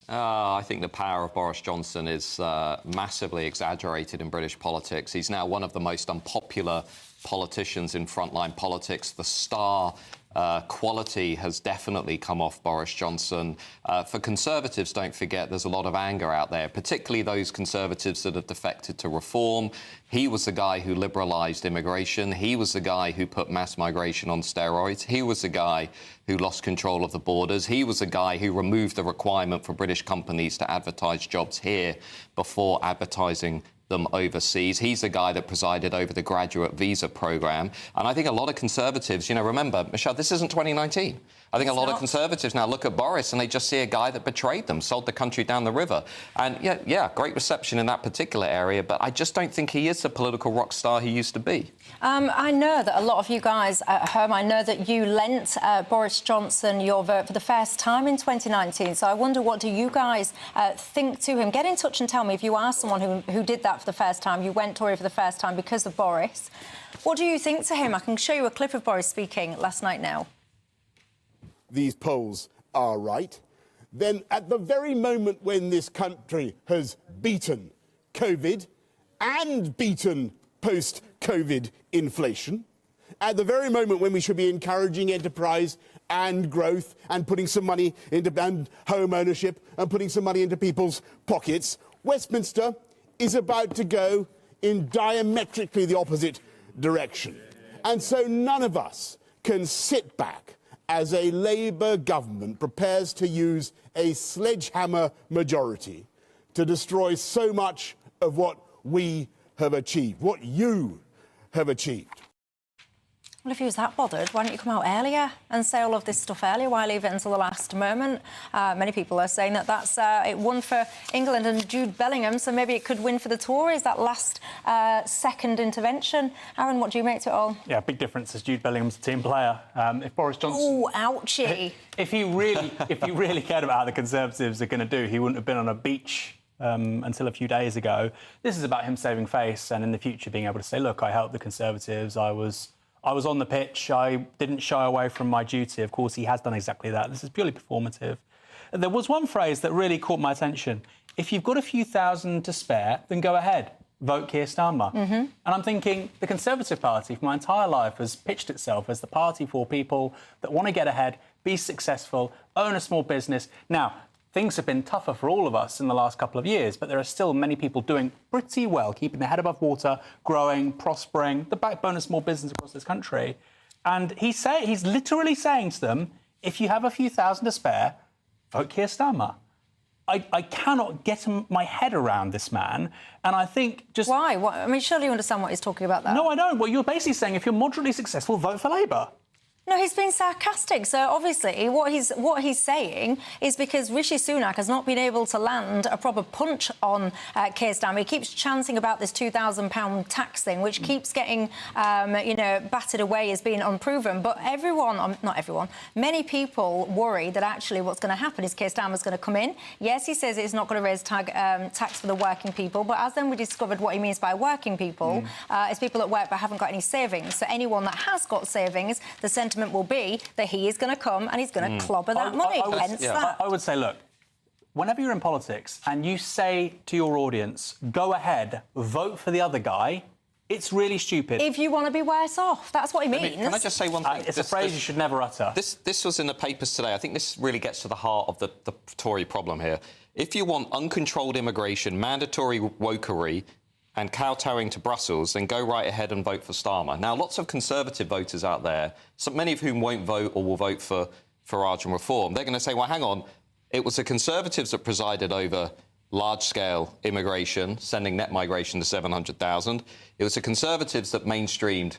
I think the power of Boris Johnson is massively exaggerated in British politics. He's now one of the most unpopular politicians in frontline politics. The star quality has definitely come off Boris Johnson. For Conservatives, don't forget, there's a lot of anger out there, particularly those Conservatives that have defected to reform. He was the guy who liberalised immigration. He was the guy who put mass migration on steroids. He was the guy who lost control of the borders. He was the guy who removed the requirement for British companies to advertise jobs here before advertising them overseas. He's the guy that presided over the graduate visa programme. And I think a lot of Conservatives, you know, remember, Michelle, this isn't 2019. I think a lot of Conservatives now look at Boris and they just see a guy that betrayed them, sold the country down the river. And, yeah, great reception in that particular area, but I just don't think he is the political rock star he used to be. I know that a lot of you guys at home, I know that you lent Boris Johnson your vote for the first time in 2019, so I wonder, what do you guys think to him? Get in touch and tell me if you are someone who did that for the first time, you went Tory for the first time because of Boris. What do you think to him? I can show you a clip of Boris speaking last night now. These polls are right, then at the very moment when this country has beaten COVID and beaten post-COVID inflation, at the very moment when we should be encouraging enterprise and growth and putting some money into home ownership and putting some money into people's pockets, Westminster is about to go in diametrically the opposite direction. And so none of us can sit back as a Labour government prepares to use a sledgehammer majority to destroy so much of what we have achieved, what you have achieved. Well, if he was that bothered, why don't you come out earlier and say all of this stuff earlier? Why leave it until the last moment? Many people are saying that it won for England and Jude Bellingham, so maybe it could win for the Tories, that last second intervention. Aaron, what do you make to it all? Yeah, big difference as Jude Bellingham's a team player. If Boris Johnson... Oh, ouchie. If he really cared about how the Conservatives are going to do, he wouldn't have been on a beach until a few days ago. This is about him saving face and in the future being able to say, look, I helped the Conservatives, I was on the pitch, I didn't shy away from my duty. Of course, he has done exactly that. This is purely performative. There was one phrase that really caught my attention. If you've got a few thousand to spare, then go ahead, vote Keir Starmer. And I'm thinking the Conservative Party for my entire life has pitched itself as the party for people that want to get ahead, be successful, own a small business. Now, things have been tougher for all of us in the last couple of years, but there are still many people doing pretty well, keeping their head above water, growing, prospering, the backbone of small business across this country. And he's literally saying to them, if you have a few thousand to spare, vote Keir Starmer. I cannot get my head around this man, and I think just... Why? I mean, surely you understand what he's talking about there. No, I don't. Well, you're basically saying if you're moderately successful, vote for Labour. No, he's being sarcastic. So obviously what he's saying is because Rishi Sunak has not been able to land a proper punch on Keir Starmer. He keeps chanting about this £2,000 tax thing, which keeps getting, battered away as being unproven. But not everyone, many people worry that actually what's going to happen is Keir Starmer's going to come in. Yes, he says it's not going to raise tax for the working people, but as then we discovered what he means by working people is people that work but haven't got any savings. So anyone that has got savings, the sentiment will be that he is going to come and he's going to clobber that money. I would say, look, whenever you're in politics and you say to your audience, go ahead, vote for the other guy, it's really stupid. If you want to be worse off, that's what he means. Can I just say one thing? It's a phrase you should never utter. This was in the papers today. I think this really gets to the heart of the Tory problem here. If you want uncontrolled immigration, mandatory wokery, and kowtowing to Brussels, then go right ahead and vote for Starmer. Now, lots of Conservative voters out there, many of whom won't vote or will vote for Farage and Reform, they're going to say, well, hang on, it was the Conservatives that presided over large-scale immigration, sending net migration to 700,000. It was the Conservatives that mainstreamed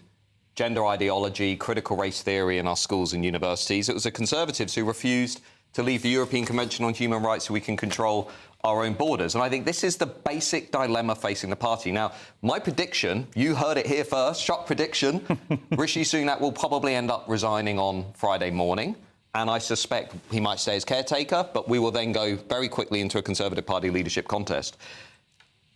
gender ideology, critical race theory in our schools and universities. It was the Conservatives who refused to leave the European Convention on Human Rights so we can control our own borders. And I think this is the basic dilemma facing the party. Now, my prediction, you heard it here first, shock prediction, Rishi Sunak will probably end up resigning on Friday morning. And I suspect he might stay as caretaker, but we will then go very quickly into a Conservative Party leadership contest.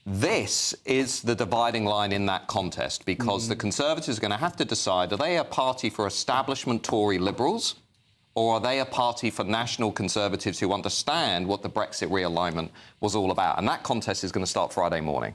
This is the dividing line in that contest, because the Conservatives are going to have to decide, are they a party for establishment Tory Liberals, Or are they a party for national Conservatives who understand what the Brexit realignment was all about? And that contest is going to start Friday morning.